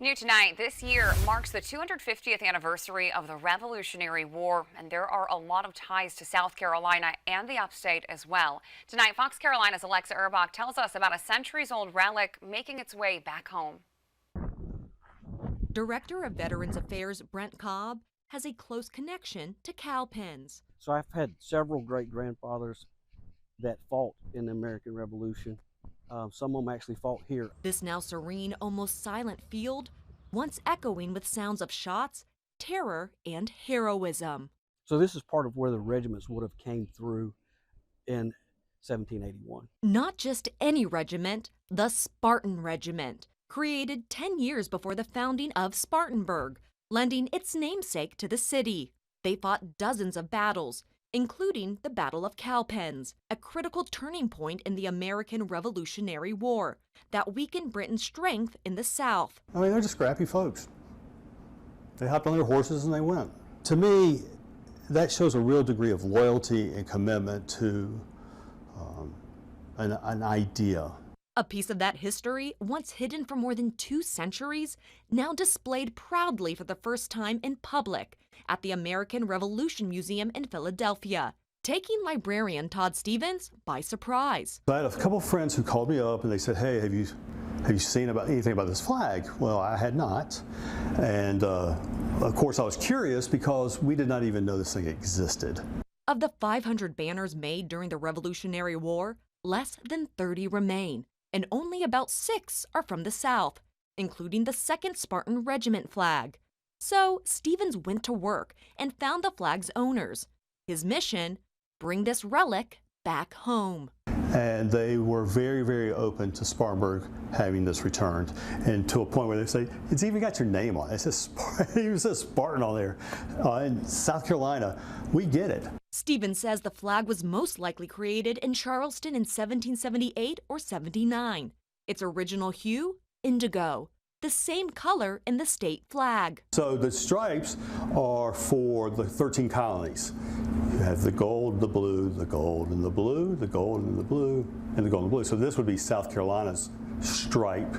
New tonight, this year marks the 250th anniversary of the Revolutionary War, and there are a lot of ties to South Carolina and the Upstate as well. Tonight, Fox Carolina's Alexa Erbach tells us about a centuries-old relic making its way back home. Director of Veterans Affairs Brent Cobb has a close connection to cow pens. So I've had several great-grandfathers that fought in the American Revolution. Some of them actually fought here. This now serene, almost silent field, once echoing with sounds of shots, terror, and heroism. So this is part of where the regiments would have came through in 1781. Not just any regiment, the Spartan Regiment, created 10 years before the founding of Spartanburg, lending its namesake to the city. They fought dozens of battles, including the Battle of Cowpens, a critical turning point in the American Revolutionary War that weakened Britain's strength in the South. I mean, they're just scrappy folks. They hopped on their horses and they went. To me, that shows a real degree of loyalty and commitment to an idea. A piece of that history, once hidden for more than 2 centuries, now displayed proudly for the first time in public at the American Revolution Museum in Philadelphia, taking librarian Todd Stevens by surprise. I had a couple of friends who called me up and they said, "Hey, have you seen anything about this flag?" Well, I had not. And of course I was curious because we did not even know this thing existed. Of the 500 banners made during the Revolutionary War, less than 30 remain, and only about 6 are from the South, including the 2nd Spartan Regiment flag. So Stevens went to work and found the flag's owners. His mission, bring this relic back home. And they were very, very open to Spartanburg having this returned, and to a point where they say, "It's even got your name on it. It says, it says Spartan on there." In South Carolina, we get it. Stevens says the flag was most likely created in Charleston in 1778 or 79. Its original hue, indigo, the same color in the state flag. So the stripes are for the 13 colonies. You have the gold, the blue, the gold, and the blue, the gold, and the blue, and the gold and the blue. So this would be South Carolina's stripe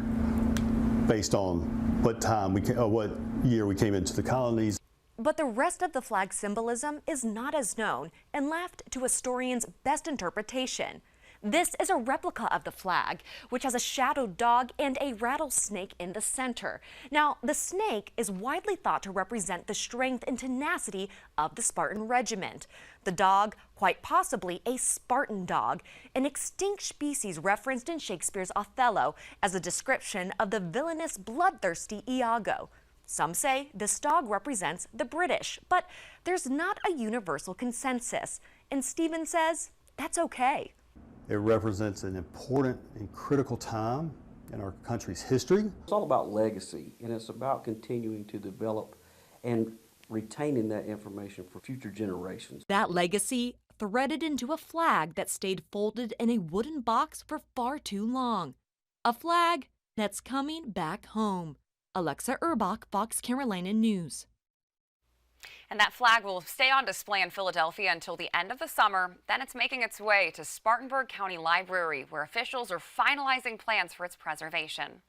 based on what time what year we came into the colonies. But the rest of the flag's symbolism is not as known and left to historians' best interpretation. This is a replica of the flag, which has a shadowed dog and a rattlesnake in the center. Now, the snake is widely thought to represent the strength and tenacity of the Spartan Regiment. The dog, quite possibly a Spartan dog, an extinct species referenced in Shakespeare's Othello as a description of the villainous, bloodthirsty Iago. Some say this dog represents the British, but there's not a universal consensus. And Stevens says that's okay. It represents an important and critical time in our country's history. It's all about legacy, and it's about continuing to develop and retaining that information for future generations. That legacy threaded into a flag that stayed folded in a wooden box for far too long. A flag that's coming back home. Alexa Erbach, Fox Carolina News. And that flag will stay on display in Philadelphia until the end of the summer. Then it's making its way to Spartanburg County Library, where officials are finalizing plans for its preservation.